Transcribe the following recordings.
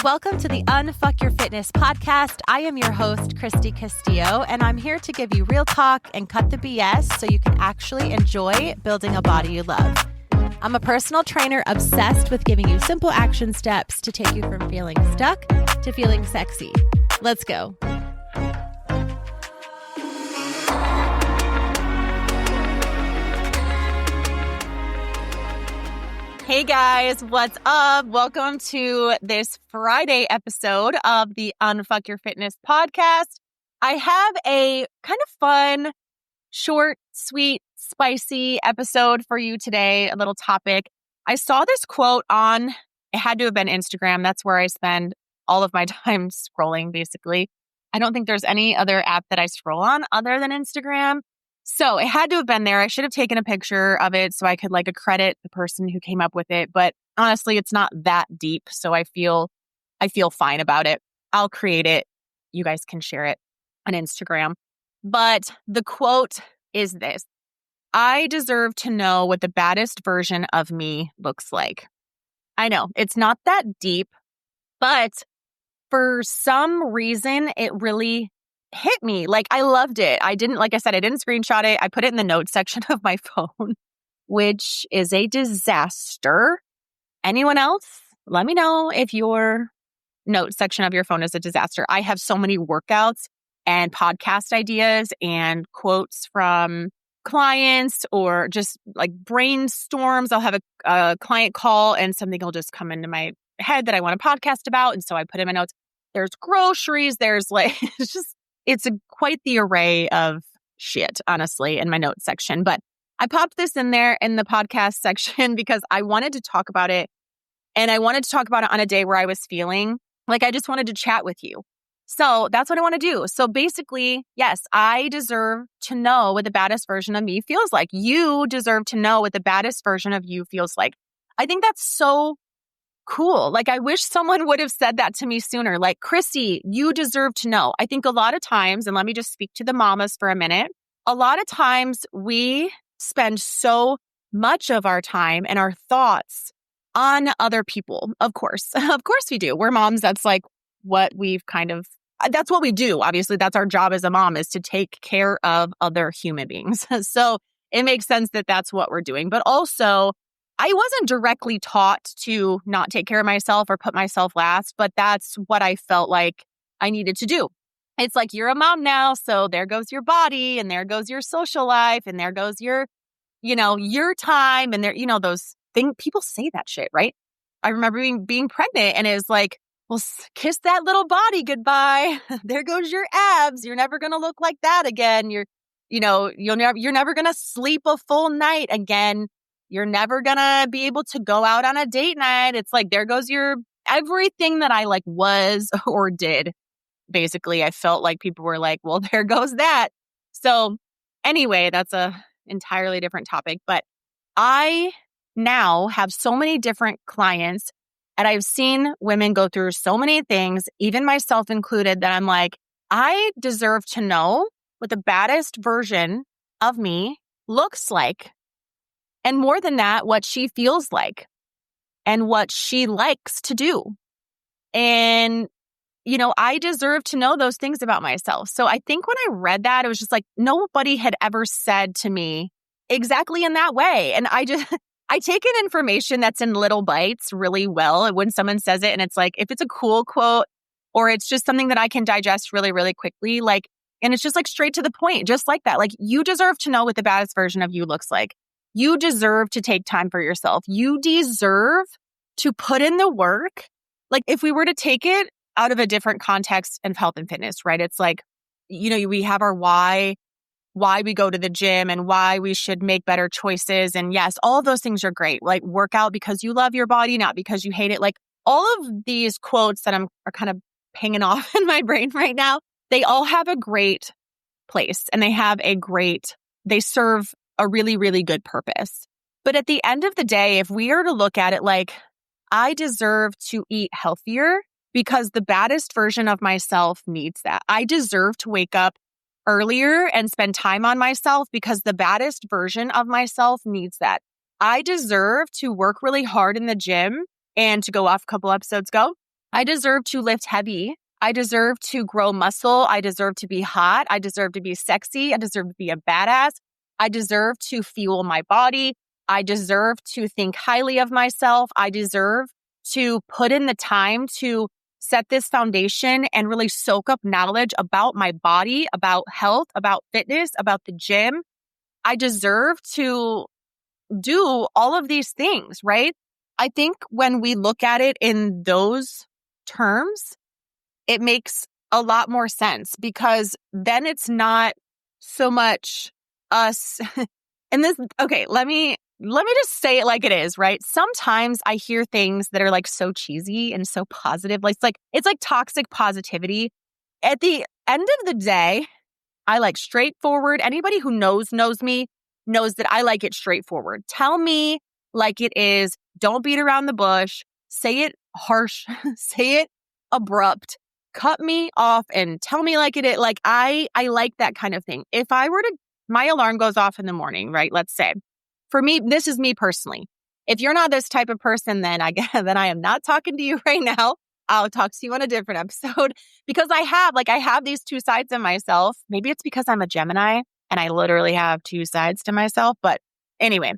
Welcome to the Unfuck Your Fitness podcast. I am your host, Christy Castillo, and I'm here to give you real talk and cut the BS so you can actually enjoy building a body you love. I'm a personal trainer obsessed with giving you simple action steps to take you from feeling stuck to feeling sexy. Let's go. Hey guys, what's up? Welcome to this Friday episode of the Unfuck Your Fitness podcast. I have a kind of fun, short, sweet, spicy episode for you today, a little topic. I saw this quote on, it had to have been Instagram. That's where I spend all of my time scrolling, basically. I don't think there's any other app that I scroll on other than Instagram. So it had to have been there. I should have taken a picture of it so I could accredit the person who came up with it. But honestly, it's not that deep. So I feel fine about it. I'll create it. You guys can share it on Instagram. But the quote is this: I deserve to know what the baddest version of me looks like. I know it's not that deep, but for some reason, it really hit me. I loved it. I didn't screenshot it. I put it in the notes section of my phone, which is a disaster. Anyone else? Let me know if your notes section of your phone is a disaster. I have so many workouts and podcast ideas and quotes from clients or just brainstorms. I'll have a client call and something will just come into my head that I want to podcast about. And so I put in my notes. There's groceries. There's it's quite the array of shit, honestly, in my notes section. But I popped this in there in the podcast section because I wanted to talk about it. And I wanted to talk about it on a day where I was feeling like I just wanted to chat with you. So that's what I want to do. So basically, yes, I deserve to know what the baddest version of me feels like. You deserve to know what the baddest version of you feels like. I think that's so cool. I wish someone would have said that to me sooner. Chrissy, you deserve to know. I think a lot of times, and let me just speak to the mamas for a minute. A lot of times we spend so much of our time and our thoughts on other people. Of course we do. We're moms. That's what that's what we do. Obviously, that's our job as a mom, is to take care of other human beings. So it makes sense that that's what we're doing. But also, I wasn't directly taught to not take care of myself or put myself last, but that's what I felt like I needed to do. It's you're a mom now, so there goes your body and there goes your social life and there goes your time and there, those things. People say that shit, right? I remember being pregnant and it was well, kiss that little body goodbye. There goes your abs. You're never going to look like that again. You're never going to sleep a full night again. You're never going to be able to go out on a date night. It's there goes your everything that I was or did. Basically, I felt like people were well, there goes that. So anyway, that's a entirely different topic. But I now have so many different clients and I've seen women go through so many things, even myself included, that I'm I deserve to know what the baddest version of me looks like. And more than that, what she feels like and what she likes to do. And, I deserve to know those things about myself. So I think when I read that, it was just nobody had ever said to me exactly in that way. And I take in information that's in little bites really well. And when someone says it and it's if it's a cool quote or it's just something that I can digest really, really quickly, and it's just straight to the point, just like that. You deserve to know what the baddest version of you looks like. You deserve to take time for yourself. You deserve to put in the work. If we were to take it out of a different context of health and fitness, right? It's we have our why we go to the gym and why we should make better choices. And yes, all of those things are great. Work out because you love your body, not because you hate it. All of these quotes that are kind of pinging off in my brain right now, they all have a great place and they serve a really, really good purpose. But at the end of the day, if we are to look at it I deserve to eat healthier because the baddest version of myself needs that. I deserve to wake up earlier and spend time on myself because the baddest version of myself needs that. I deserve to work really hard in the gym and to go off a couple episodes ago. I deserve to lift heavy. I deserve to grow muscle. I deserve to be hot. I deserve to be sexy. I deserve to be a badass. I deserve to fuel my body. I deserve to think highly of myself. I deserve to put in the time to set this foundation and really soak up knowledge about my body, about health, about fitness, about the gym. I deserve to do all of these things, right? I think when we look at it in those terms, it makes a lot more sense because then it's not so much us. And this, okay, let me just say it like it is, right? Sometimes I hear things that are like so cheesy and so positive. Like it's like toxic positivity. At the end of the day, I like straightforward. Anybody who knows me knows that I like it straightforward. Tell me like it is. Don't beat around the bush. Say it harsh. Say it abrupt. Cut me off and tell me like it is. Like I like that kind of thing. If I were to, my alarm goes off in the morning, right? Let's say. For me, this is me personally. If you're not this type of person, then I am not talking to you right now. I'll talk to you on a different episode because I have these two sides of myself. Maybe it's because I'm a Gemini and I literally have two sides to myself. But anyway,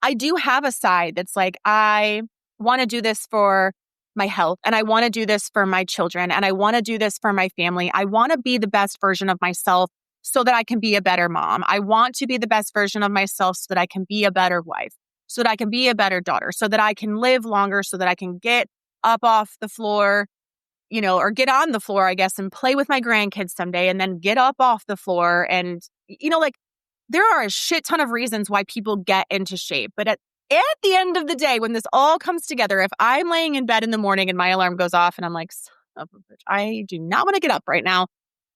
I do have a side that's like, I want to do this for my health and I want to do this for my children and I want to do this for my family. I want to be the best version of myself so that I can be a better mom. I want to be the best version of myself so that I can be a better wife, so that I can be a better daughter, so that I can live longer, so that I can get up off the floor, or get on the floor, I guess, and play with my grandkids someday and then get up off the floor. And, there are a shit ton of reasons why people get into shape. But at the end of the day, when this all comes together, if I'm laying in bed in the morning and my alarm goes off and I'm like, son of a bitch, I do not want to get up right now.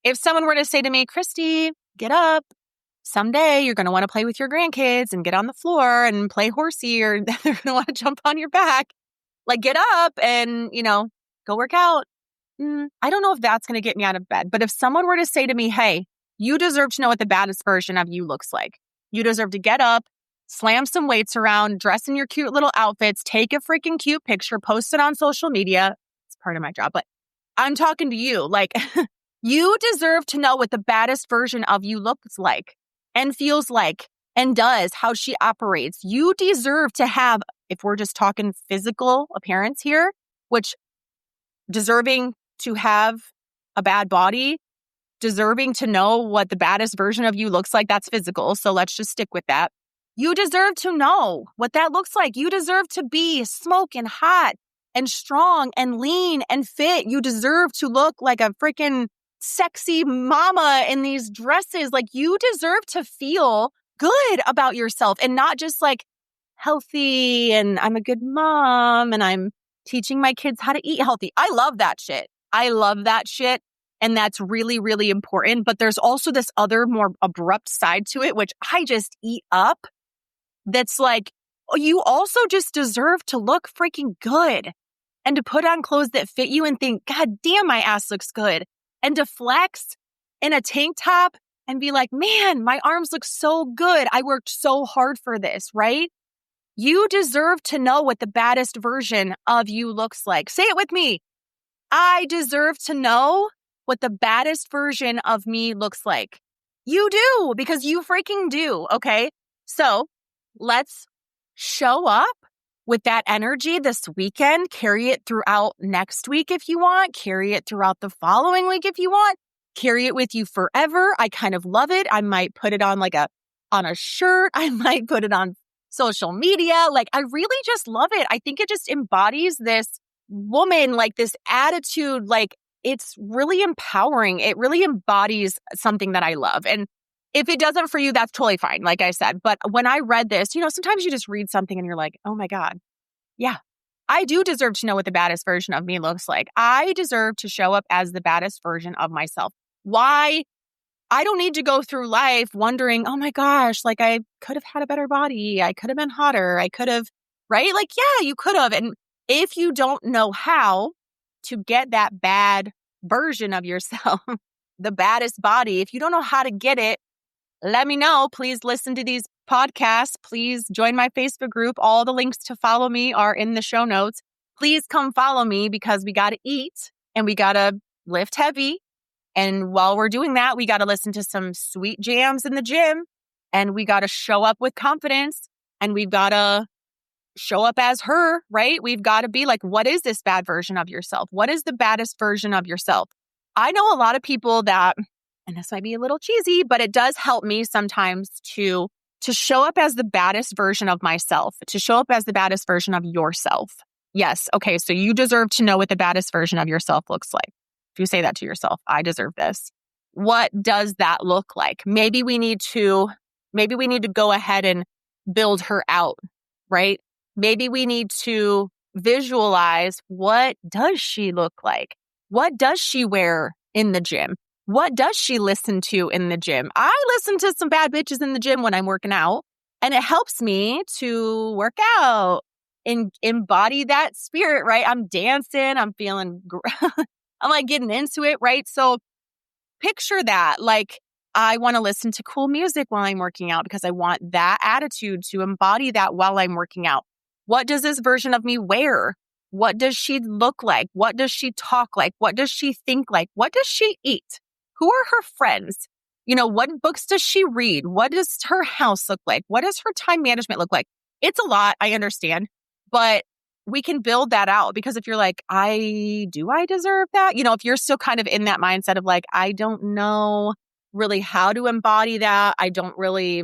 If someone were to say to me, Christy, get up. Someday you're going to want to play with your grandkids and get on the floor and play horsey, or they're going to want to jump on your back. Like, get up and, go work out. I don't know if that's going to get me out of bed. But if someone were to say to me, hey, you deserve to know what the baddest version of you looks like. You deserve to get up, slam some weights around, dress in your cute little outfits, take a freaking cute picture, post it on social media. It's part of my job, but I'm talking to you. Like, you deserve to know what the baddest version of you looks like and feels like and does, how she operates. You deserve to have, if we're just talking physical appearance here, which deserving to have a bad body, deserving to know what the baddest version of you looks like, that's physical. So let's just stick with that. You deserve to know what that looks like. You deserve to be smoking hot and strong and lean and fit. You deserve to look like a freaking sexy mama in these dresses. Like, you deserve to feel good about yourself and not just like healthy and I'm a good mom and I'm teaching my kids how to eat healthy. I love that shit. And that's really, really important. But there's also this other more abrupt side to it, which I just eat up. That's like, you also just deserve to look freaking good and to put on clothes that fit you and think, God damn, my ass looks good. And to flex in a tank top and be like, man, my arms look so good. I worked so hard for this, right? You deserve to know what the baddest version of you looks like. Say it with me. I deserve to know what the baddest version of me looks like. You do, because you freaking do, okay? So let's show up with that energy this weekend. Carry it throughout next week if you want. Carry it throughout the following week if you want. Carry it with you forever. I kind of love it. I might put it on on a shirt. I might put it on social media. Like, I really just love it. I think it just embodies this woman, like this attitude, like it's really empowering. It really embodies something that I love. And if it doesn't for you, that's totally fine, like I said. But when I read this, sometimes you just read something and you're like, oh my God, yeah, I do deserve to know what the baddest version of me looks like. I deserve to show up as the baddest version of myself. Why? I don't need to go through life wondering, oh my gosh, like I could have had a better body. I could have been hotter. I could have, right? Like, yeah, you could have. And if you don't know how to get that bad version of yourself, the baddest body, if you don't know how to get it, let me know. Please listen to these podcasts. Please join my Facebook group. All the links to follow me are in the show notes. please come follow me because we got to eat and we got to lift heavy. And while we're doing that, we got to listen to some sweet jams in the gym and we got to show up with confidence and we've got to show up as her, right? We've got to be like, what is this bad version of yourself? What is the baddest version of yourself? I know a lot of people that, and this might be a little cheesy, but it does help me sometimes to show up as the baddest version of myself, to show up as the baddest version of yourself. Yes. Okay. So you deserve to know what the baddest version of yourself looks like. If you say that to yourself, I deserve this. What does that look like? Maybe we need to go ahead and build her out, right? Maybe we need to visualize, what does she look like? What does she wear in the gym? What does she listen to in the gym? I listen to some bad bitches in the gym when I'm working out, and it helps me to work out and embody that spirit, right? I'm dancing, I'm feeling, I'm like getting into it, right? So picture that, like, I want to listen to cool music while I'm working out because I want that attitude to embody that while I'm working out. What does this version of me wear? What does she look like? What does she talk like? What does she think like? What does she eat? Who are her friends? What books does she read? What does her house look like? What does her time management look like? It's a lot, I understand, but we can build that out because if you're like, I deserve that? If you're still kind of in that mindset of like, I don't know really how to embody that. I don't really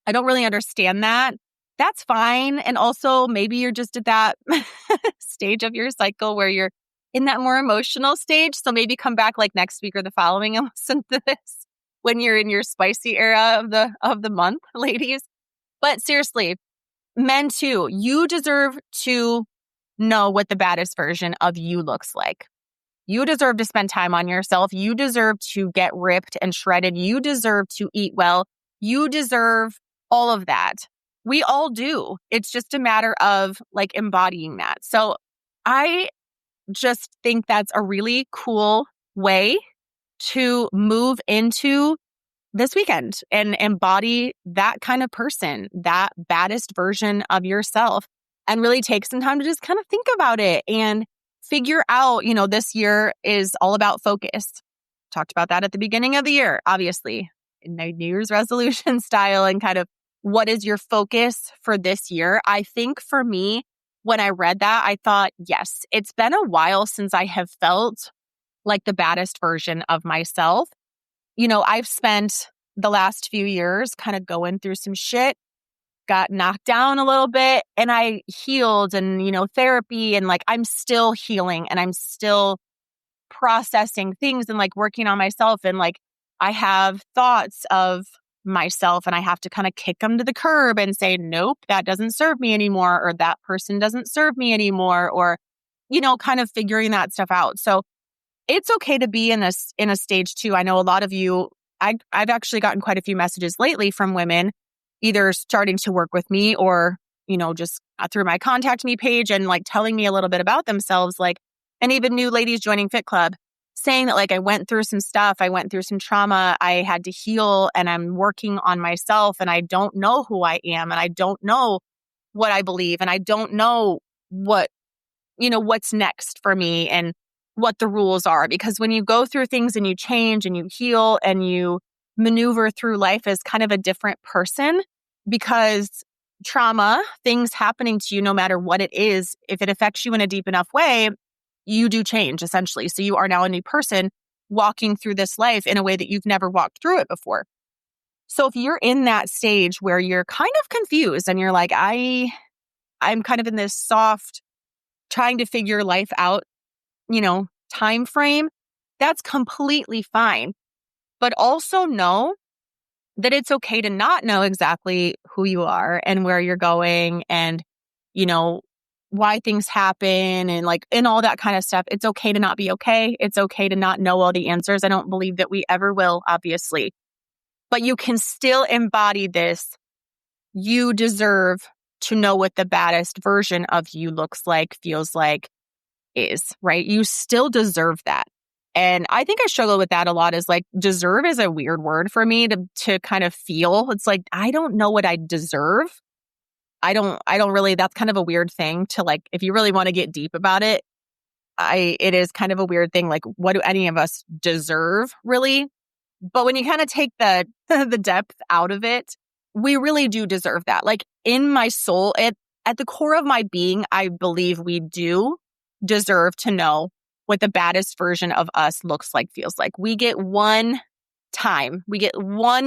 understand that. That's fine. And also maybe you're just at that stage of your cycle where you're in that more emotional stage. So maybe come back like next week or the following and listen to this when you're in your spicy era of the month, ladies. But seriously, men too, you deserve to know what the baddest version of you looks like. You deserve to spend time on yourself. You deserve to get ripped and shredded. You deserve to eat well. You deserve all of that. We all do. It's just a matter of like embodying that. So I just think that's a really cool way to move into this weekend and embody that kind of person, that baddest version of yourself, and really take some time to just kind of think about it and figure out, this year is all about focus. Talked about that at the beginning of the year, obviously, in the New Year's resolution style, and kind of what is your focus for this year? I think for me, when I read that, I thought, yes, it's been a while since I have felt like the baddest version of myself. I've spent the last few years kind of going through some shit, got knocked down a little bit, and I healed and, therapy, and like I'm still healing and I'm still processing things and like working on myself. And like I have thoughts of myself and I have to kind of kick them to the curb and say, nope, that doesn't serve me anymore, or that person doesn't serve me anymore, or, kind of figuring that stuff out. So it's okay to be in a stage too. I know a lot of you, I've actually gotten quite a few messages lately from women, either starting to work with me or, just through my contact me page and like telling me a little bit about themselves, like, and even new ladies joining Fit Club, saying that like I went through some stuff, I went through some trauma, I had to heal, and I'm working on myself, and I don't know who I am, and I don't know what I believe, and I don't know what's next for me and what the rules are. Because when you go through things and you change and you heal and you maneuver through life as kind of a different person, because trauma, things happening to you, no matter what it is, if it affects you in a deep enough way, you do change essentially. So you are now a new person walking through this life in a way that you've never walked through it before. So if you're in that stage where you're kind of confused and you're like, I'm kind of in this soft, trying to figure life out, time frame, that's completely fine. But also know that it's okay to not know exactly who you are and where you're going and, why things happen and all that kind of stuff. It's okay to not be okay. It's okay to not know all the answers. I don't believe that we ever will, obviously. But you can still embody this. You deserve to know what the baddest version of you looks like, feels like, is, right? You still deserve that. And I think I struggle with that a lot, is like deserve is a weird word for me to kind of feel. It's like, I don't know what I deserve. I don't really, that's kind of a weird thing to like, if you really want to get deep about it, it is kind of a weird thing. Like, what do any of us deserve really? But when you kind of take the depth out of it, we really do deserve that. Like in my soul, at the core of my being, I believe we do deserve to know what the baddest version of us looks like, feels like. We get one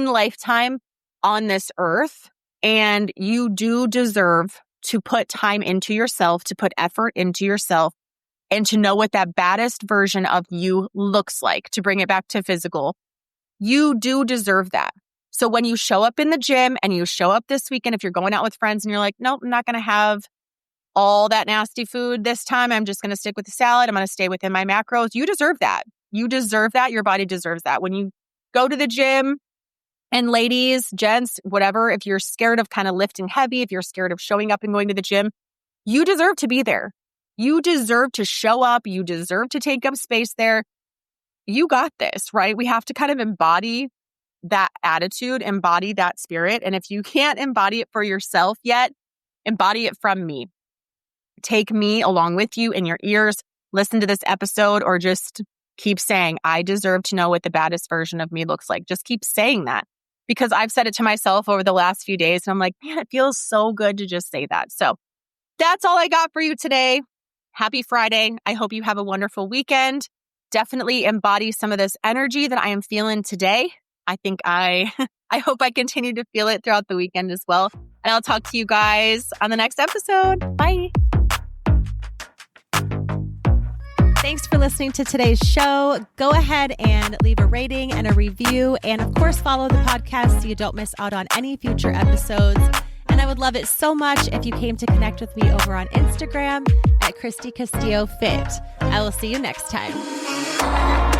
lifetime on this earth, and you do deserve to put time into yourself, to put effort into yourself, and to know what that baddest version of you looks like, to bring it back to physical. You do deserve that. So when you show up in the gym and you show up this weekend, if you're going out with friends and you're like, nope, I'm not going to have all that nasty food this time. I'm just going to stick with the salad. I'm going to stay within my macros. You deserve that. You deserve that. Your body deserves that. When you go to the gym, and ladies, gents, whatever, if you're scared of kind of lifting heavy, if you're scared of showing up and going to the gym, you deserve to be there. You deserve to show up. You deserve to take up space there. You got this, right? We have to kind of embody that attitude, embody that spirit. And if you can't embody it for yourself yet, embody it from me. Take me along with you in your ears. Listen to this episode, or just keep saying, I deserve to know what the baddest version of me looks like. Just keep saying that, because I've said it to myself over the last few days. And I'm like, man, it feels so good to just say that. So that's all I got for you today. Happy Friday. I hope you have a wonderful weekend. Definitely embody some of this energy that I am feeling today. I think I hope I continue to feel it throughout the weekend as well. And I'll talk to you guys on the next episode. Bye. Thanks for listening to today's show. Go ahead and leave a rating and a review. And of course, follow the podcast so you don't miss out on any future episodes. And I would love it so much if you came to connect with me over on Instagram at Christy Castillo Fit. I will see you next time.